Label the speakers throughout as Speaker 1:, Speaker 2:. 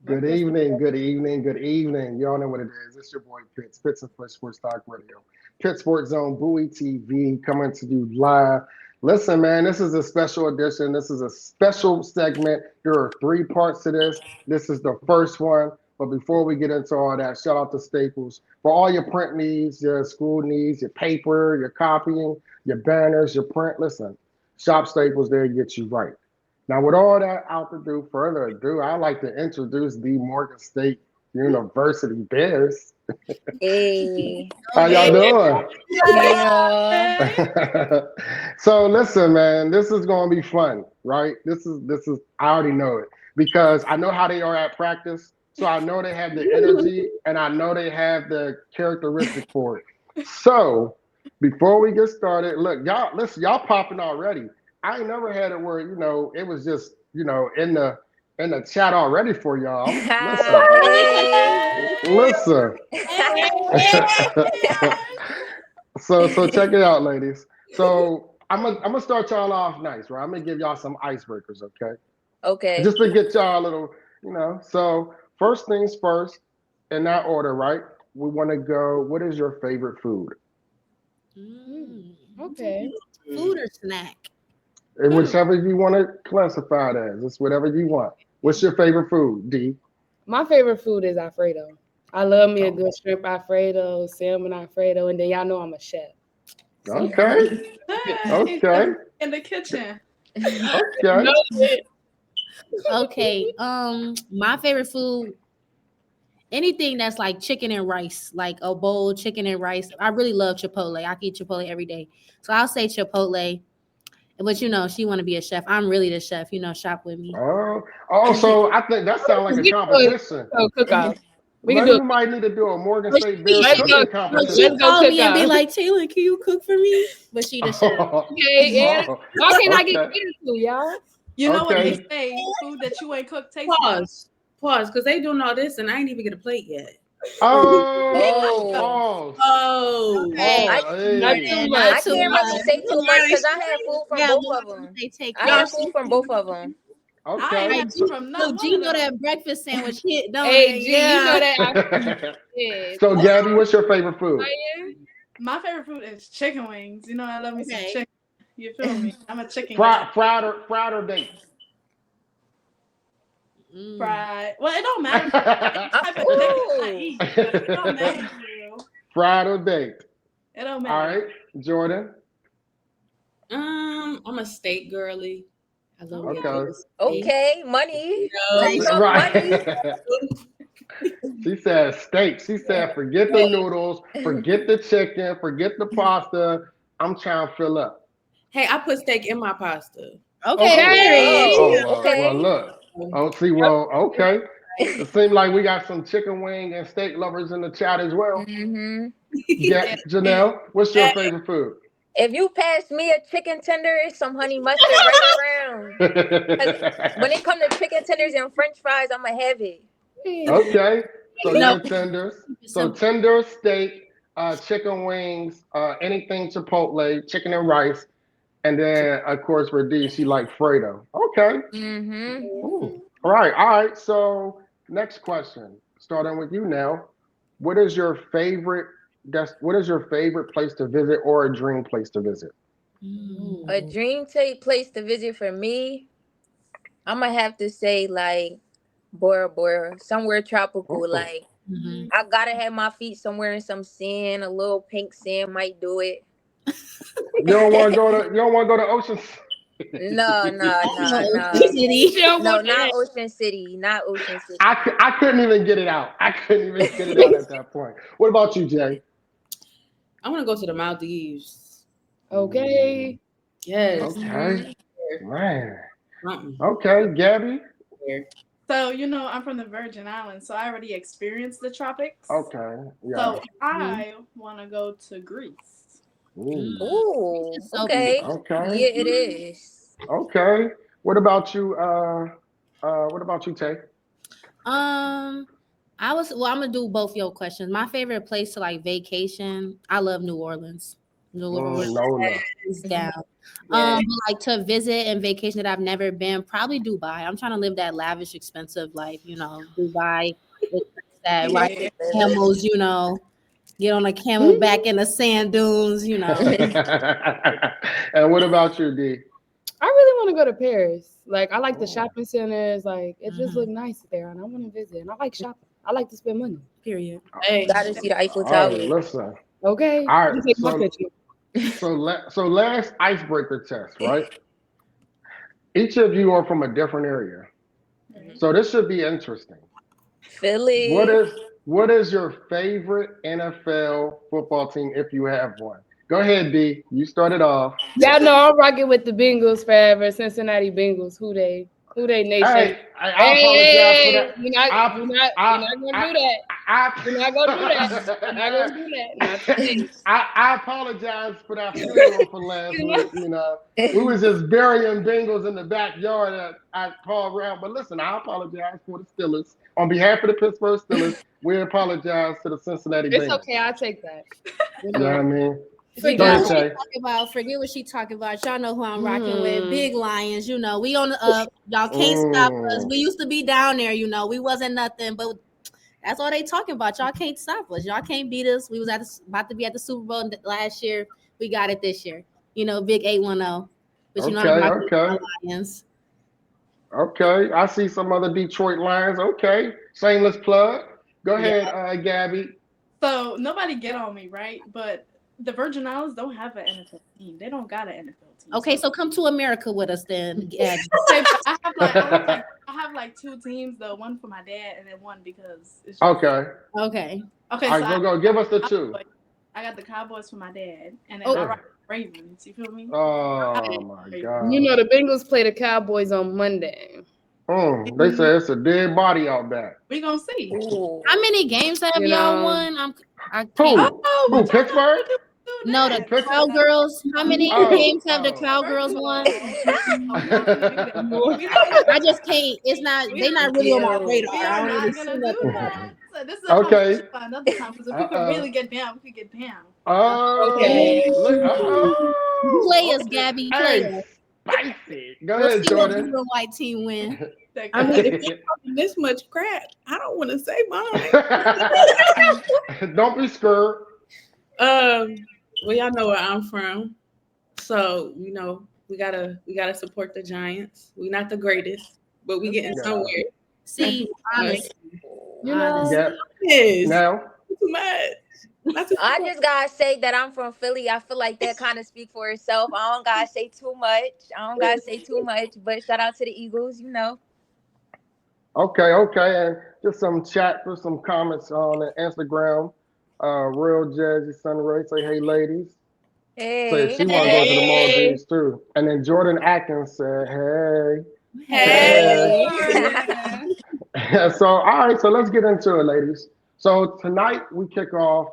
Speaker 1: Good evening, good evening, good evening. Y'all know what it is. It's your boy Pitts and Foot Sports Talk Radio. Pitt Sports Zone, Bowie TV, coming to you live. Listen, man, this is a special edition. This is a special segment. There are three parts to this. This is the first one. But before we get into all that, shout out to Staples for all your print needs, your school needs, your paper, your copying, your banners, your print. Listen, shop Staples there gets you right. Now, with all that out to do, further ado, I'd like to introduce the Morgan State University Bears.
Speaker 2: Hey,
Speaker 1: How y'all doing?
Speaker 2: yeah.
Speaker 1: So listen, man, this is gonna be fun, right? This is I already know it because I know how they are at practice. So I know they have the energy and I know they have the characteristic for it. So before we get started, look, y'all listen, y'all popping already. I ain't never had it where, it was just, in the chat already for y'all. Listen,
Speaker 2: Hey.
Speaker 1: listen. So check it out, ladies. So I'm gonna start y'all off nice, right? I'm gonna give y'all some icebreakers, okay?
Speaker 2: Okay.
Speaker 1: Just to get y'all a little, So first things first, in that order, right? We want to go. What is your favorite food?
Speaker 3: Okay. Food or snack?
Speaker 1: And whichever you want to classify it as, it's whatever you want. What's your favorite food, D?
Speaker 3: My favorite food is Alfredo. I love me a
Speaker 1: Oh,
Speaker 3: good shrimp Alfredo, salmon Alfredo, and then y'all know I'm a chef. So
Speaker 1: okay,
Speaker 4: He's
Speaker 1: okay,
Speaker 4: in the kitchen.
Speaker 1: okay.
Speaker 3: know it.
Speaker 5: Okay. My favorite food, anything that's like chicken and rice, like a bowl chicken and rice. I really love Chipotle. I can eat Chipotle every day. So I'll say Chipotle. But she want to be a chef. I'm really the chef. Shop with me.
Speaker 1: So I think that sounds like a
Speaker 3: We can
Speaker 1: competition.
Speaker 3: do a cook-off. We can
Speaker 1: Maybe
Speaker 3: do
Speaker 1: we might need to do a Morgan
Speaker 5: But
Speaker 1: State Bears
Speaker 3: let's go.
Speaker 1: cooking
Speaker 3: Let's
Speaker 5: She
Speaker 1: competition.
Speaker 3: go
Speaker 5: call me and be
Speaker 3: cook-off.
Speaker 5: like, Taylor, can you cook for me? But she the chef.
Speaker 3: Okay, and
Speaker 1: Oh,
Speaker 3: why can't I get
Speaker 1: okay,
Speaker 3: catered to, y'all?
Speaker 4: You know what they
Speaker 1: okay.
Speaker 4: say? Food that you ain't cooked tastes good.
Speaker 6: Pause, because they doing all this and I ain't even get a plate yet.
Speaker 1: Oh,
Speaker 2: Oh,
Speaker 1: pause,
Speaker 6: Oh,
Speaker 5: Okay.
Speaker 2: I
Speaker 1: pause.
Speaker 3: Not
Speaker 1: Hey,
Speaker 3: too
Speaker 5: Yeah,
Speaker 3: much.
Speaker 5: not
Speaker 2: I
Speaker 5: too
Speaker 2: can't really
Speaker 5: much.
Speaker 2: say too much because I had food from
Speaker 5: Yeah,
Speaker 2: both
Speaker 5: well,
Speaker 2: of them.
Speaker 5: they take
Speaker 2: I
Speaker 5: care.
Speaker 2: had food from both of them.
Speaker 4: I ain't
Speaker 1: okay.
Speaker 4: had food from not
Speaker 5: So
Speaker 4: one of
Speaker 5: Gino,
Speaker 4: them.
Speaker 5: that breakfast sandwich hit, don't
Speaker 3: Hey,
Speaker 5: it?
Speaker 3: G, you know
Speaker 5: Yeah.
Speaker 3: that I yeah.
Speaker 1: So, Gabby, what's your favorite food?
Speaker 4: My favorite food is chicken wings. You know I love me some
Speaker 5: Okay.
Speaker 4: chicken. You feel me? I'm a chicken gal.
Speaker 1: Fried or baked?
Speaker 5: Mm.
Speaker 4: Fried. Well, it don't matter what type of chicken I
Speaker 2: Ooh.
Speaker 4: eat. Like, it don't matter for real.
Speaker 1: Fried or baked?
Speaker 4: It don't
Speaker 1: All
Speaker 4: matter.
Speaker 1: right, Jordan.
Speaker 6: I'm a steak girly. I love me a
Speaker 4: Okay.
Speaker 6: good
Speaker 1: Okay.
Speaker 6: steak.
Speaker 2: Okay, money. Let's
Speaker 6: You
Speaker 2: talk money.
Speaker 1: Right. She said steak. She said forget the noodles, forget the chicken, forget the pasta. I'm trying to fill up.
Speaker 6: Hey, I put steak in my pasta.
Speaker 5: Okay,
Speaker 1: Oh,
Speaker 5: period.
Speaker 2: Oh,
Speaker 1: well,
Speaker 2: okay.
Speaker 1: look. Oh, see, well, okay. It seems like we got some chicken wing and steak lovers in the chat as well.
Speaker 2: Mm-hmm.
Speaker 4: Yeah.
Speaker 1: Get Janelle, what's your favorite food?
Speaker 2: If you pass me a chicken tender, it's some honey mustard right around. Cause when it comes to chicken tenders and French fries, I'ma have it.
Speaker 1: Okay, so
Speaker 5: No,
Speaker 1: your tenders. So
Speaker 5: simple.
Speaker 1: tender steak, chicken wings, anything Chipotle, chicken and rice, and then of course for D, she like Fredo. Okay.
Speaker 2: Mm-hmm.
Speaker 1: Ooh. All right. So next question, starting with you now. What is your favorite? What is your favorite place to visit or a dream place to visit?
Speaker 2: A
Speaker 5: Mm.
Speaker 2: dream place to visit for me, I'ma have to say like Bora Bora, somewhere tropical.
Speaker 1: Oh,
Speaker 2: Like
Speaker 5: Mhm.
Speaker 2: I gotta have my feet somewhere in some sand. A little pink sand might do it.
Speaker 1: you don't want to go to Ocean
Speaker 2: No, no,
Speaker 5: No,
Speaker 2: no,
Speaker 5: Ocean
Speaker 2: no.
Speaker 5: City.
Speaker 3: She don't
Speaker 2: No,
Speaker 3: want
Speaker 2: not
Speaker 3: that.
Speaker 2: Ocean City. Not Ocean City.
Speaker 1: I couldn't even get it out. I couldn't even get it out at that point. What about you, Jay?
Speaker 6: I want to go to the Maldives.
Speaker 1: Mm,
Speaker 3: Okay.
Speaker 6: Yes.
Speaker 1: okay,
Speaker 2: Mm-hmm.
Speaker 1: man.
Speaker 6: Something.
Speaker 1: Okay, Gabby.
Speaker 6: There.
Speaker 4: So, I'm from the Virgin Islands, so I already experienced the tropics.
Speaker 1: Okay, yeah.
Speaker 4: So I want to go to Greece.
Speaker 5: Mm.
Speaker 1: Ooh,
Speaker 2: Ooh,
Speaker 5: It's so
Speaker 2: okay.
Speaker 5: beautiful.
Speaker 1: okay,
Speaker 2: Yeah, it is.
Speaker 1: okay. What about you? What about you, Tay?
Speaker 5: Um, I'm gonna do both your questions. My favorite place to like vacation, I love New Orleans.
Speaker 1: Nola.
Speaker 5: Is down.
Speaker 3: Yeah.
Speaker 5: But like to visit and vacation that I've never been, probably Dubai. I'm trying to live that lavish, expensive life, Dubai with that ride
Speaker 4: Yeah.
Speaker 5: camels, get on a camel back in the sand dunes,
Speaker 1: And what about you, D?
Speaker 3: I really want to go to Paris. Like I like the shopping centers. Like it just look nice there, and I want to visit. And I like shopping. I like to spend money.
Speaker 5: Period.
Speaker 6: Hey,
Speaker 2: Gotta see the Eiffel
Speaker 1: All
Speaker 2: Tower.
Speaker 1: right, listen.
Speaker 3: Okay.
Speaker 1: All
Speaker 3: You
Speaker 1: right,
Speaker 3: take my picture.
Speaker 1: so last icebreaker test, right? Each of you are from a different area, so this should be interesting.
Speaker 2: Philly.
Speaker 1: What is your favorite NFL football team if you have one? Go ahead, D. You started off.
Speaker 3: Y'all know I'm rocking with the Bengals forever. Cincinnati Bengals. Who they nation?
Speaker 1: Hey, I apologize for that.
Speaker 3: You're not gonna do that. You're not gonna do that. You're not gonna do that. Not today.
Speaker 1: I apologize for that funeral from last week. We was just burying Bengals in the backyard at Paul Brown. But listen, I apologize for the Steelers. On behalf of the Pittsburgh Steelers, we apologize to the Cincinnati Bengals.
Speaker 3: It's okay. I'll take that.
Speaker 1: You know what I mean?
Speaker 5: Forget
Speaker 1: Go ahead,
Speaker 5: what she talking about. Y'all know who I'm rocking with. Big Lions, we on the up. Y'all can't stop us. We used to be down there, we wasn't nothing, but that's all they talking about. Y'all can't stop us. Y'all can't beat us. We was about to be at the Super Bowl last year. We got it this year. Big 8-1-0. But I'm rocking with my Lions.
Speaker 1: Okay, I see some other Detroit Lions. Okay, shameless plug. Go ahead, Gabby.
Speaker 4: So nobody get on me, right? But the Virgin Islands don't have an NFL team. They don't got an NFL team.
Speaker 5: Okay, so come to America with us then. Yeah.
Speaker 4: Okay, but I have like two teams though. One for my dad and then one because it's just,
Speaker 1: Okay.
Speaker 5: Okay.
Speaker 1: All right, go. Give us the two.
Speaker 4: I got the Cowboys for my dad, and then I rock the Ravens. You feel me?
Speaker 1: Oh my God!
Speaker 3: The Bengals play the Cowboys on Monday.
Speaker 1: They say it's a dead body out back.
Speaker 4: We gonna see.
Speaker 2: Ooh.
Speaker 5: How many games have y'all won? I can't.
Speaker 1: Who? Pittsburgh?
Speaker 5: No, the Cowgirls. How many games have the Cowgirls won? I just can't. It's not. They're not really on my radar. I don't really see nothing about them.
Speaker 4: So this is a conversation for another time because if we could really get down, we could get down.
Speaker 3: Okay.
Speaker 5: Play us, Gabby. Play us.
Speaker 1: Spicy. Go ahead, Jordan.
Speaker 5: What blue and white team win.
Speaker 6: I mean, if you're talking this much crap, I don't want to say mine.
Speaker 1: Don't be scared.
Speaker 6: Well, y'all know where I'm from, so we gotta support the Giants. We're not the greatest, but we getting somewhere.
Speaker 5: See, honestly,
Speaker 6: Yes.
Speaker 1: Now,
Speaker 6: too much.
Speaker 2: I just gotta say that I'm from Philly. I feel like that kind of speak for itself. I don't gotta say too much. But shout out to the Eagles.
Speaker 1: Okay, and just some chat for some comments on Instagram. Real Jazzy Sunray say, "Hey, ladies."
Speaker 2: Hey.
Speaker 1: So she want to go to the Maldives too. And then Jordan Atkins said, "Hey." So all right, so let's get into it, ladies. So tonight we kick off,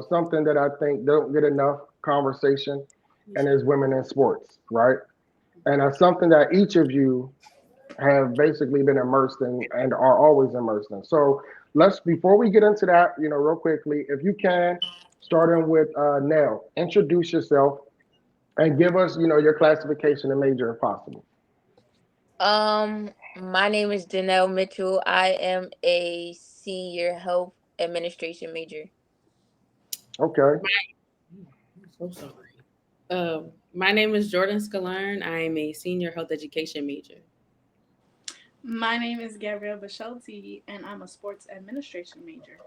Speaker 1: something that I think don't get enough conversation, and is women in sports, right? And that's something that each of you have basically been immersed in and are always immersed in. So before we get into that, real quickly, if you can, starting with Nell, introduce yourself and give us, your classification and major if possible.
Speaker 2: My name is Janelle Mitchell. I am a senior health administration major.
Speaker 1: Okay.
Speaker 6: I'm so sorry. My name is Jordan Scalern. I am a senior health education major.
Speaker 4: My name is Gabrielle Bashelti, and I'm a sports administration major.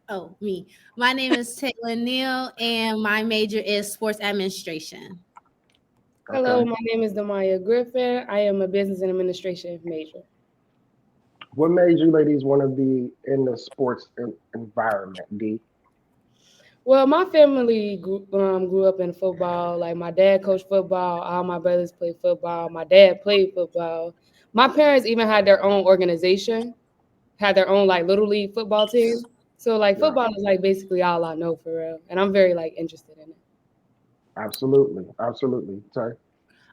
Speaker 5: Oh, me. My name is Taylor Neal, and my major is sports administration.
Speaker 3: Hello, my name is Demaya Griffin. I am a business and administration major.
Speaker 1: What made you ladies want to be in the sports environment, D?
Speaker 3: Well, my family grew up in football. Like my dad coached football. All my brothers played football. My dad played football. My parents even had their own organization, had their own little league football team. So football is basically all I know for real, and I'm very interested in it.
Speaker 1: Absolutely. Sorry.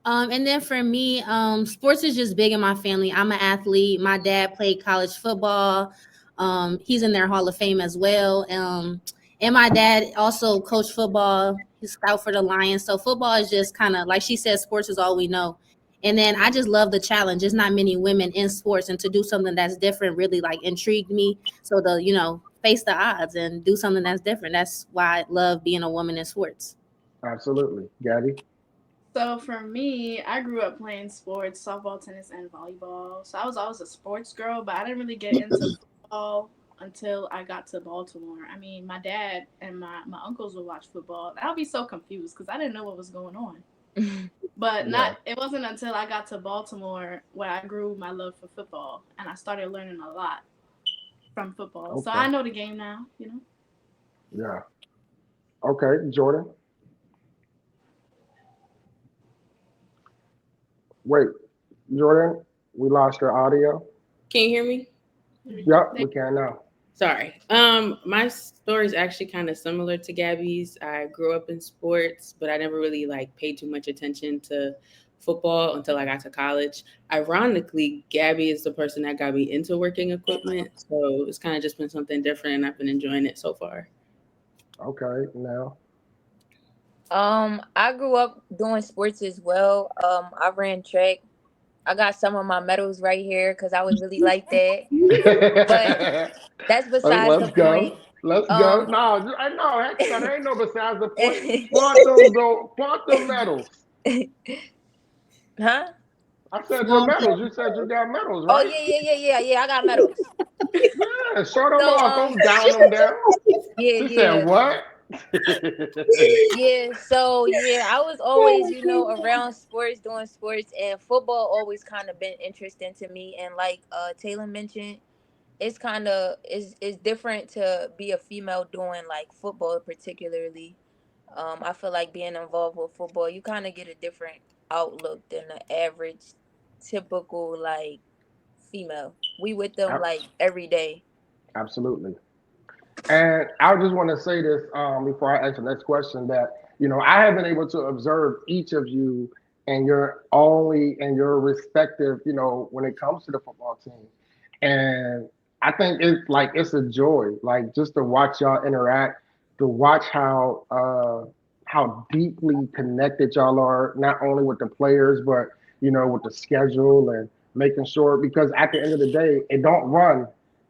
Speaker 5: And then for me, sports is just big in my family. I'm an athlete. My dad played college football. He's in their Hall of Fame as well. And my dad also coached football. He's scout for the Lions. So football is just kind of like she said, sports is all we know. And then I just love the challenge. There's not many women in sports, and to do something that's different really like intrigued me. So to, face the odds and do something that's different. That's why I love being a woman in sports.
Speaker 1: Absolutely. Gabby?
Speaker 4: So for me, I grew up playing sports, softball, tennis, and volleyball. So I was always a sports girl, but I didn't really get into football until I got to Baltimore. I mean, my dad and my uncles would watch football. I'll be so confused because I didn't know what was going on. But it wasn't until I got to Baltimore where I grew my love for football and I started learning a lot from football.
Speaker 1: Okay.
Speaker 4: So I know the game now,
Speaker 1: Yeah. Okay, Jordan? Wait, Jordan, we lost your audio.
Speaker 6: Can you hear me?
Speaker 1: Yep, we can now.
Speaker 6: Sorry. My story is actually kind of similar to Gabby's. I grew up in sports, but I never really paid too much attention to football until I got to college. Ironically, Gabby is the person that got me into working equipment. So it's kind of just been something different and I've been enjoying it so far.
Speaker 1: Okay, now.
Speaker 2: I grew up doing sports as well. I ran track. I got some of my medals right here because I was really like that. But that's besides the point.
Speaker 1: Let's go. No, I know. Heck, no, there ain't no besides the point. Flaunt them medals.
Speaker 2: Huh?
Speaker 1: I said your medals. You said you got medals,
Speaker 2: Oh
Speaker 1: right?
Speaker 2: yeah. I got medals.
Speaker 1: Yeah, show them
Speaker 2: So,
Speaker 1: off. Don't down them down.
Speaker 2: Yeah,
Speaker 1: She said what?
Speaker 2: Yeah, so I was always, around sports, doing sports, and football always kind of been interesting to me. And like Taylor mentioned, it's kind of it's different to be a female doing like football, particularly. I feel like being involved with football, you kind of get a different outlook than the average, typical like female. We with them like every day.
Speaker 1: Absolutely. And I just want to say this before I ask the next question that, I have been able to observe each of you and your respective, when it comes to the football team. And I think it's a joy, like just to watch y'all interact, to watch how deeply connected y'all are, not only with the players, but, with the schedule and making sure, because at the end of the day, it don't run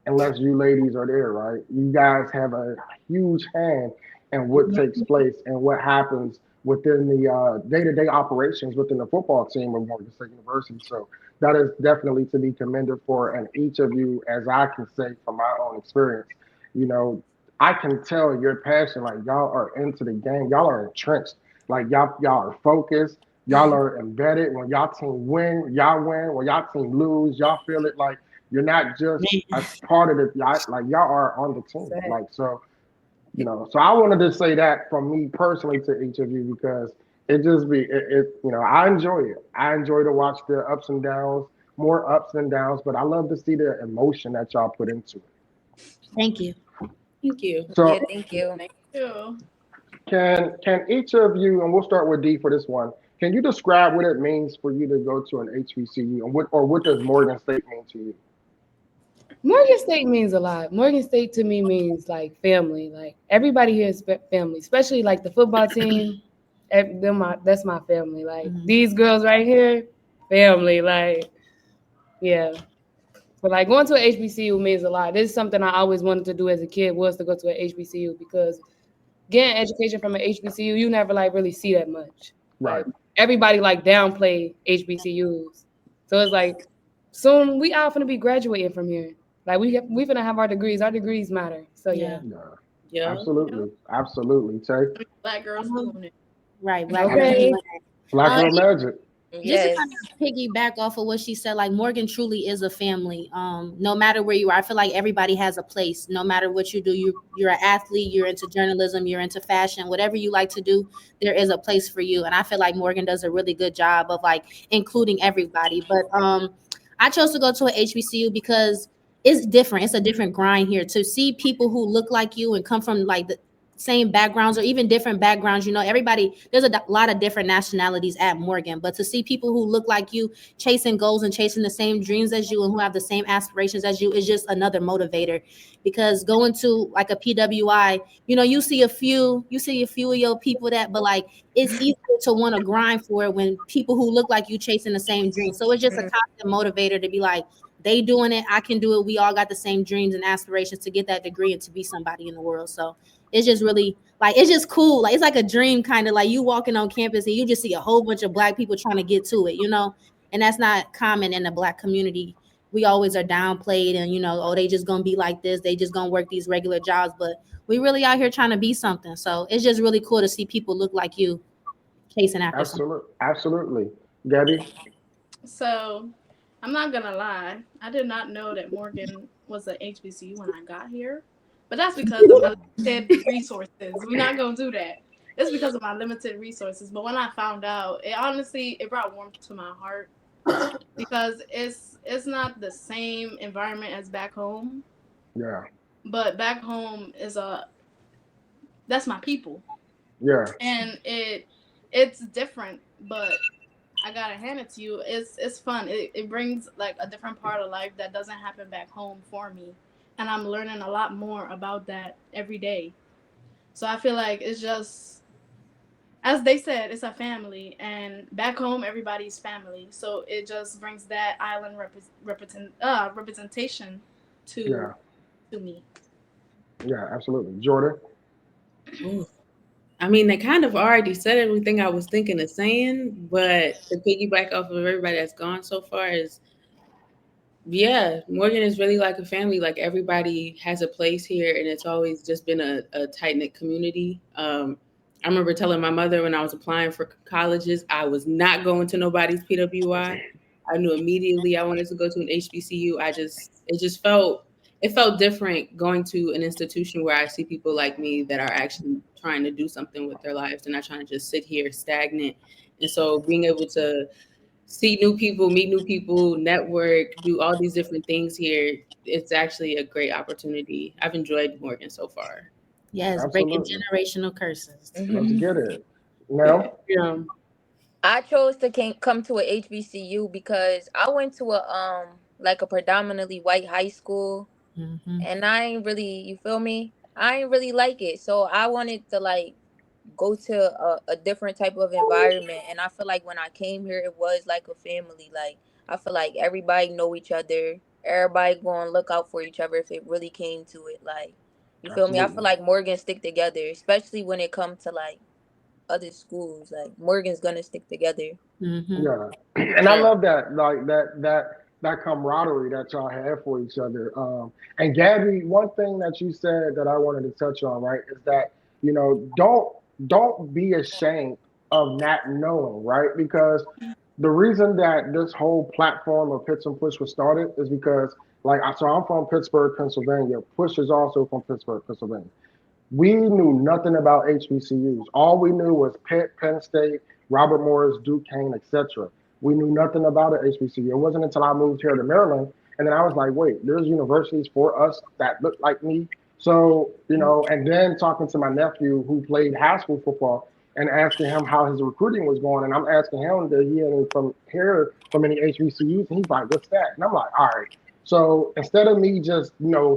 Speaker 1: unless you ladies are there, right? You guys have a huge hand in what takes place and what happens within the day-to-day operations within the football team of Morgan State University. So that is definitely to be commended for. And each of you, as I can say from my own experience, you know, I can tell your passion. Like y'all are into the game. Y'all are entrenched. Like y'all are focused. Y'all are embedded. When y'all team win, y'all win. When y'all team lose, y'all feel it. Like you're not just a part of it. Like y'all are on the team. Like so, So I wanted to say that from me personally to each of you because it just I enjoy it. I enjoy to watch the ups and downs, more ups and downs, but I love to see the emotion that y'all put into it.
Speaker 5: Thank you.
Speaker 6: Thank you.
Speaker 1: So
Speaker 2: Thank you.
Speaker 4: Thank you.
Speaker 1: can each of you, and we'll start with D for this one. Can you describe what it means for you to go to an HBCU, and what does Morgan State mean to you?
Speaker 3: Morgan State means a lot. Morgan State to me means like family. Like everybody here is family, especially like the football team. That's my family. Like these girls right here, family. Like, yeah. But like going to an HBCU means a lot. This is something I always wanted to do as a kid, was to go to an HBCU, because getting education from an HBCU, you never like really see that much.
Speaker 1: Right.
Speaker 3: Like, everybody like downplay HBCUs. So it's like soon we all finna be graduating from here. Like we finna have our degrees. Our degrees matter. So yeah.
Speaker 1: Absolutely. Tay?
Speaker 4: Black girls doing it.
Speaker 5: Right. Black
Speaker 3: Okay.
Speaker 5: girls.
Speaker 1: Black girl magic.
Speaker 5: Just to kind of piggyback off of what she said, like Morgan truly is a family. No matter where you are, I feel like everybody has a place. No matter what you do, you're an athlete, you're into journalism, you're into fashion, whatever you like to do, there is a place for you. And I feel like Morgan does a really good job of like including everybody. But I chose to go to an HBCU because it's different. It's a different grind here to see people who look like you and come from like same backgrounds or even different backgrounds. You know, everybody, there's a lot of different nationalities at Morgan, but to see people who look like you chasing goals and chasing the same dreams as you and who have the same aspirations as you is just another motivator. Because going to like a PWI, you know, you see a few of your people that, but like it's easier to want to grind for it when people who look like you chasing the same dream. So it's just a constant motivator to be like, they doing it, I can do it. We all got the same dreams and aspirations to get that degree and to be somebody in the world. So it's just really like, it's just cool. Like it's like a dream, kind of like you walking on campus and you just see a whole bunch of Black people trying to get to it, you know, and that's not common in the Black community. We always are downplayed and, you know, oh, they just gonna be like this, they just gonna work these regular jobs, but we really out here trying to be something. So it's just really cool to see people look like you chasing after something.
Speaker 1: Absolutely. Gabby?
Speaker 4: So, I'm not gonna lie. I did not know that Morgan was a HBCU when I got here, but that's because of my limited resources. We're not gonna do that. It's because of my limited resources. But when I found out, it honestly it brought warmth to my heart because it's not the same environment as back home.
Speaker 1: Yeah.
Speaker 4: But back home is that's my people,
Speaker 1: Yeah.
Speaker 4: and it's different, but I gotta hand it to you. It's fun. It brings like a different part of life that doesn't happen back home for me, and I'm learning a lot more about that every day. So I feel like it's just, as they said, it's a family, and back home everybody's family. So it just brings that island representation
Speaker 1: Yeah.
Speaker 4: to me.
Speaker 1: Yeah, absolutely. Jordan?
Speaker 6: Ooh. I mean, they kind of already said everything I was thinking of saying, but to piggyback off of everybody that's gone so far is, yeah, Morgan is really like a family. Like everybody has a place here, and it's always just been a tight knit community. I remember telling my mother when I was applying for colleges, I was not going to nobody's PWI. I knew immediately I wanted to go to an HBCU. It just felt different going to an institution where I see people like me that are actually trying to do something with their lives and not trying to just sit here stagnant. And so being able to see new people, meet new people, network, do all these different things here, it's actually a great opportunity. I've enjoyed Morgan so far.
Speaker 5: Yes, breaking
Speaker 1: Absolutely.
Speaker 5: generational curses.
Speaker 1: Let's get it. Now?
Speaker 3: Yeah.
Speaker 2: I chose to come to a HBCU because I went to a like a predominantly white high school,
Speaker 5: Mm-hmm.
Speaker 2: and I ain't really, you feel me? I ain't really like it. So I wanted to like go to a different type of environment, and I feel like when I came here it was like a family. Like I feel like everybody know each other. Everybody going to look out for each other if it really came to it. Like, you feel me? I feel
Speaker 1: Absolutely.
Speaker 2: like Morgan stick together, especially when it comes to like other schools. Like Morgan's gonna stick together.
Speaker 5: Mm-hmm.
Speaker 1: Yeah. And I love that, like that camaraderie that y'all have for each other. And Gabby, one thing that you said that I wanted to touch on, right, is that, don't be ashamed of not knowing, right? Because the reason that this whole platform of Pits and Push was started is because, like, so I'm from Pittsburgh, Pennsylvania. Push is also from Pittsburgh, Pennsylvania. We knew nothing about HBCUs. All we knew was Pitt, Penn State, Robert Morris, Duquesne, etc. We knew nothing about an HBCU. It wasn't until I moved here to Maryland, and then I was like, wait, there's universities for us that look like me. So, and then talking to my nephew who played high school football and asking him how his recruiting was going, and I'm asking him that he had from here from any HBCUs, and he's like, what's that? And I'm like, all right. So instead of me just,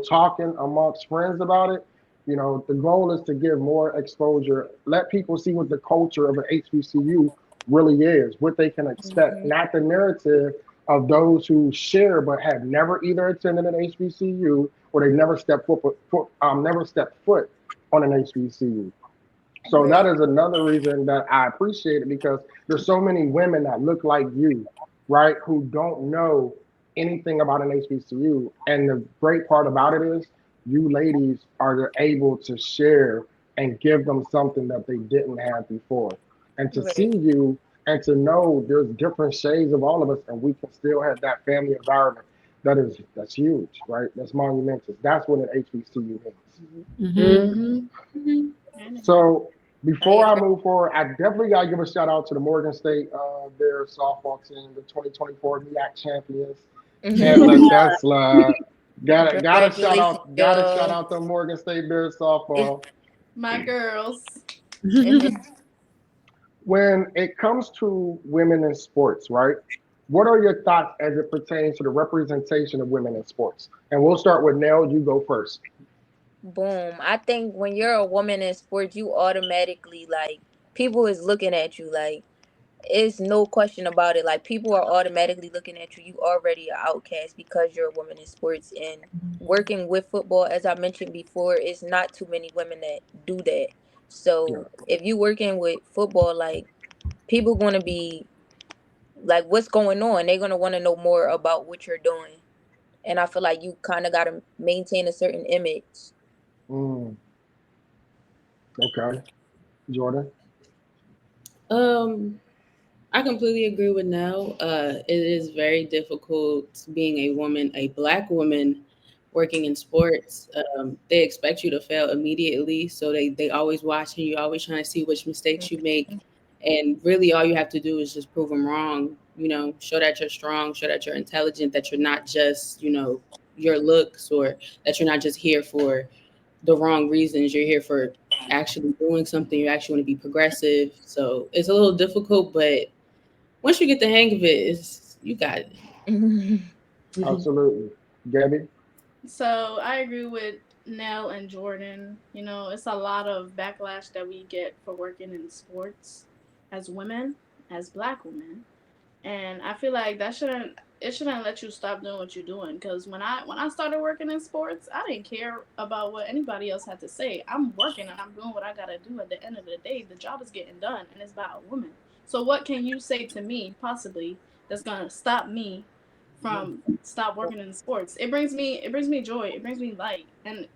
Speaker 1: talking amongst friends about it, the goal is to give more exposure, let people see what the culture of an HBCU really is, what they can expect,
Speaker 2: Hmm.
Speaker 1: not the narrative of those who share but have never either attended an HBCU or they never stepped foot on an HBCU. So that
Speaker 2: Right.
Speaker 1: is another reason that I appreciate it because there's so many women that look like you, right, who don't know anything about an HBCU. And the great part about it is you ladies are able to share and give them something that they didn't have before. And to see
Speaker 2: Right.
Speaker 1: you and to know there's different shades of all of us and we can still have that family environment that's huge, right? That's monumental. That's what an HBCU means.
Speaker 5: Mm-hmm.
Speaker 3: Mm-hmm.
Speaker 1: So
Speaker 2: I
Speaker 1: before I
Speaker 2: agree.
Speaker 1: move forward, I definitely got to give a shout out to the Morgan State their softball team, the 2024 MEAC champions, and
Speaker 2: Hmm.
Speaker 1: let that slide. Got to
Speaker 2: Congratulations,
Speaker 1: shout out
Speaker 2: y'all.
Speaker 1: the Morgan State Bears
Speaker 2: It's
Speaker 1: softball.
Speaker 4: My girls.
Speaker 1: When it comes to women in sports, right? What are your thoughts as it pertains to the representation of women in sports? And we'll start with Nell. You go first.
Speaker 2: Boom. I think when you're a woman in sports, you automatically like people is looking at you like it's no question about it. Like people are automatically looking at you. You already are outcast because you're a woman in sports and working with football, as I mentioned before, it's not too many women that do that.
Speaker 1: Yeah,
Speaker 2: So if you working with football, like people gonna be like, what's going on? They're gonna want to know more about what you're doing. And I feel like you kind of gotta maintain a certain image.
Speaker 1: mm, okay. Jordan.
Speaker 6: Um, I completely agree with Nell. It is very difficult being a woman, a black woman working in sports. They expect you to fail immediately. So they always watching you, always trying to see which mistakes you make. And really all you have to do is just prove them wrong, show that you're strong, show that you're intelligent, that you're not just, your looks, or that you're not just here for the wrong reasons. You're here for actually doing something. You actually want to be progressive. So it's a little difficult, but once you get the hang of it, you got it.
Speaker 1: Absolutely. Gabby.
Speaker 4: So I agree with Nell and Jordan. You know, it's a lot of backlash that we get for working in sports as women, as black women. And I feel like that shouldn't let you stop doing what you're doing, because when I started working in sports, I didn't care about what anybody else had to say. I'm working and I'm doing what I got to do. At the end of the day, the job is getting done and it's about a woman. So what can you say to me possibly that's going to stop me from stop working in sports? It brings me joy, it brings me light, and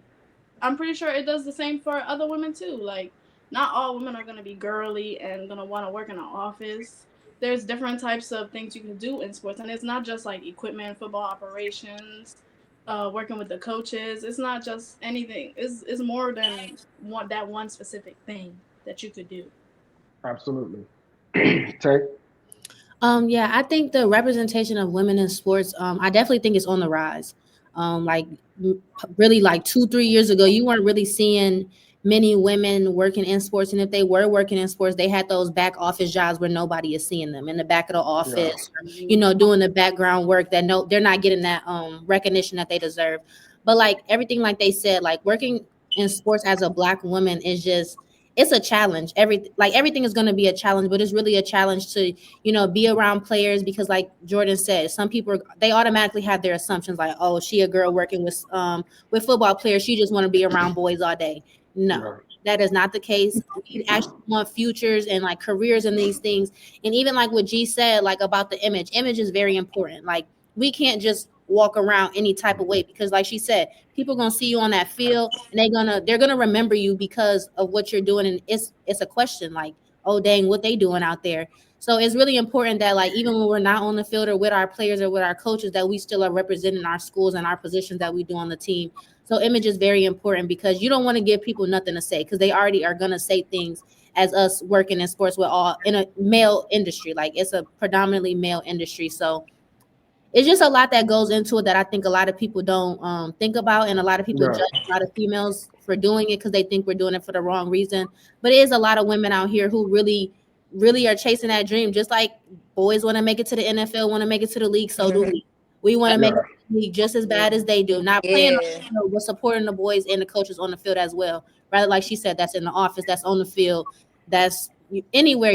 Speaker 4: I'm pretty sure it does the same for other women too. Like, not all women are gonna be girly and gonna want to work in an office. There's different types of things you can do in sports, and it's not just like equipment, football operations, working with the coaches. It's not just anything. It's more than one specific thing that you could do.
Speaker 1: Absolutely. Tay.
Speaker 5: Yeah, I think the representation of women in sports, I definitely think it's on the rise. Like really, like 2, 3 years ago, you weren't really seeing many women working in sports, and if they were working in sports, they had those back office jobs where nobody is seeing them in the back of the
Speaker 1: Yeah.
Speaker 5: office, or, doing the background work that no, they're not getting that recognition that they deserve. But like everything, like they said, like working in sports as a black woman is just it's a challenge. Everything is going to be a challenge, but it's really a challenge to be around players, because like Jordan said, some people they automatically have their assumptions like, oh, she a girl working with football players, she just want to be around boys all day. No,
Speaker 1: Yeah.
Speaker 5: that is not the case. We actually want futures and like careers in these things. And even like what G said, like about the image is very important. Like we can't just walk around any type of way, because like she said, people gonna see you on that field and they're gonna remember you because of what you're doing. And it's a question like, oh dang, what they doing out there. So it's really important that like even when we're not on the field or with our players or with our coaches, that we still are representing our schools and our positions that we do on the team. So image is very important, because you don't want to give people nothing to say, because they already are going to say things as us working in sports with all in a male industry. Like it's a predominantly male industry. So it's just a lot that goes into it that I think a lot of people don't think about, and a lot of people
Speaker 1: Yeah.
Speaker 5: judge a lot of females for doing it because they think we're doing it for the wrong reason. But it is a lot of women out here who really, really are chasing that dream. Just like boys want to make it to the NFL, want to make it to the league, so do we. We want to make
Speaker 1: Yeah.
Speaker 5: it to the league just as bad as they do. Not playing on
Speaker 2: Yeah.
Speaker 5: the field, but supporting the boys and the coaches on the field as well. Rather, like she said, that's in the office, that's on the field, that's anywhere.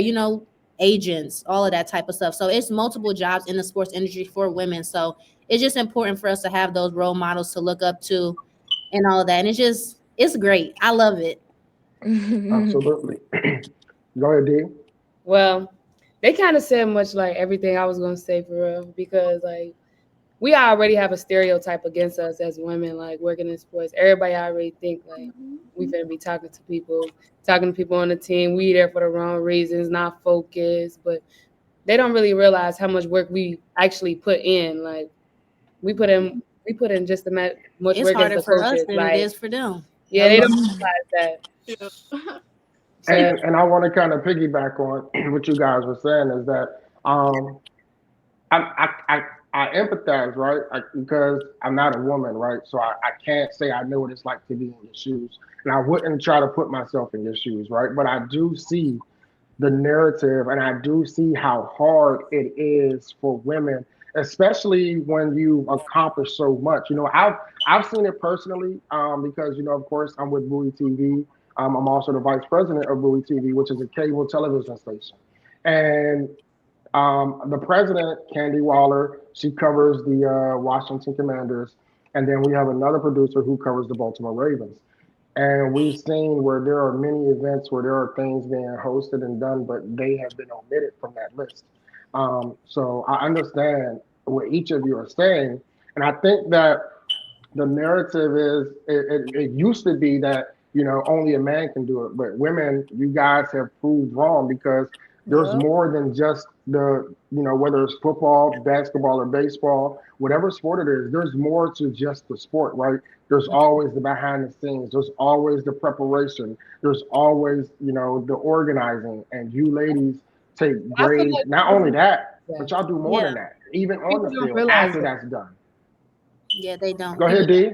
Speaker 5: Agents, all of that type of stuff. So it's multiple jobs in the sports industry for women. So it's just important for us to have those role models to look up to and all of that. And it's great. I love it.
Speaker 1: Absolutely. Go ahead, D.
Speaker 3: Well, they kind of said much like everything I was gonna say for real, because like we already have a stereotype against us as women, like working in sports. Everybody already think like we finna be talking to people on the team. We there for the wrong reasons, not focused. But they don't really realize how much work we actually put in. Like we put in just as much
Speaker 5: It's
Speaker 3: work as
Speaker 5: harder
Speaker 3: the
Speaker 5: for us
Speaker 3: coaches.
Speaker 5: than it
Speaker 3: Like
Speaker 5: is for them.
Speaker 3: yeah, they
Speaker 5: Hello.
Speaker 3: don't realize that.
Speaker 4: Yeah.
Speaker 3: So yeah,
Speaker 1: And I want to kind of piggyback on what you guys were saying is that I I empathize, right? Because I'm not a woman, right? So I can't say I know what it's like to be in your shoes. And I wouldn't try to put myself in your shoes, right? But I do see the narrative and I do see how hard it is for women, especially when you accomplish so much. I've seen it personally because, of course, I'm with Bowie TV. I'm also the vice president of Bowie TV, which is a cable television station. And the president, Candy Waller, she covers the Washington Commanders. And then we have another producer who covers the Baltimore Ravens. And we've seen where there are many events where there are things being hosted and done, but they have been omitted from that list. So I understand what each of you are saying. And I think that the narrative is it used to be that only a man can do it, but women, you guys have proved wrong because there's
Speaker 2: Yep.
Speaker 1: more than just the whether it's football, basketball, or baseball, whatever sport it is, there's more to just the sport, right? There's always the behind the scenes, there's always the preparation, there's always the organizing, and you ladies take
Speaker 3: I feel
Speaker 1: grades,
Speaker 3: like
Speaker 1: not only that,
Speaker 3: yeah,
Speaker 1: but y'all do more
Speaker 5: Yeah.
Speaker 1: than that, even on
Speaker 3: people
Speaker 1: the
Speaker 3: don't
Speaker 1: field
Speaker 3: realize
Speaker 1: after
Speaker 3: that.
Speaker 1: that's done.
Speaker 5: Yeah, they don't.
Speaker 1: Go ahead, D.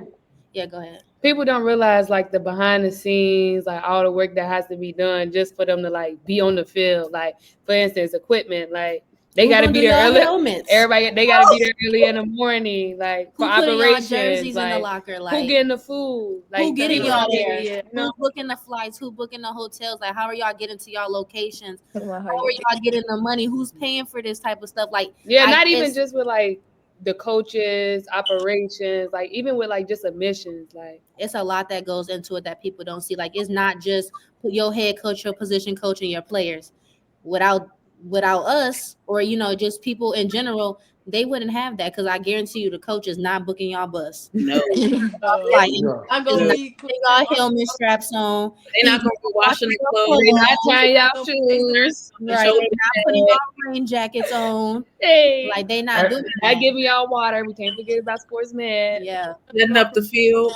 Speaker 5: Yeah, go ahead.
Speaker 3: People don't realize like the behind the scenes, like all the work that has to be done just for them to like be on the field. Like for instance, equipment, like they
Speaker 5: Who
Speaker 3: got to
Speaker 5: gonna
Speaker 3: be
Speaker 5: do
Speaker 3: there
Speaker 5: y'all
Speaker 3: early.
Speaker 5: helmets?
Speaker 3: Everybody, they got to be there early in the morning, like for
Speaker 5: Who putting y'all
Speaker 3: operations.
Speaker 5: jerseys in the
Speaker 3: Like
Speaker 5: locker?
Speaker 3: who
Speaker 5: Like
Speaker 3: getting the food? Like
Speaker 5: who getting
Speaker 3: people
Speaker 5: y'all
Speaker 3: don't get
Speaker 5: there?
Speaker 3: it,
Speaker 4: Yeah.
Speaker 3: you know?
Speaker 5: Who's booking the flights? Who booking the hotels? Like how are y'all getting to y'all locations?
Speaker 2: Put my
Speaker 5: How
Speaker 2: heart
Speaker 5: are
Speaker 2: in.
Speaker 5: y'all getting the money? Who's paying for this type of stuff? Like
Speaker 3: Yeah,
Speaker 5: I
Speaker 3: not even
Speaker 5: guess
Speaker 3: just with like the coaches, operations, like even with like just admissions, like
Speaker 5: it's a lot that goes into it that people don't see. Like it's not just put your head coach, your position coach, and your players. Without us, or just people in general, they wouldn't have that because I guarantee you the coach is not booking y'all bus.
Speaker 6: No,
Speaker 5: Like
Speaker 1: Yeah.
Speaker 4: I'm
Speaker 5: is
Speaker 4: gonna
Speaker 5: not
Speaker 4: be
Speaker 5: putting y'all helmet straps on.
Speaker 6: they're not
Speaker 5: He's
Speaker 6: gonna be washing the
Speaker 3: they
Speaker 6: clothes.
Speaker 3: not tying y'all
Speaker 4: Right.
Speaker 3: shoes.
Speaker 6: The
Speaker 5: right.
Speaker 6: shoulder
Speaker 5: They're not putting y'all rain jackets on.
Speaker 3: Hey,
Speaker 5: Like they not
Speaker 1: And,
Speaker 5: doing
Speaker 3: not
Speaker 5: that.
Speaker 3: giving y'all water. We can't forget about sports med.
Speaker 5: Yeah.
Speaker 6: setting up the field.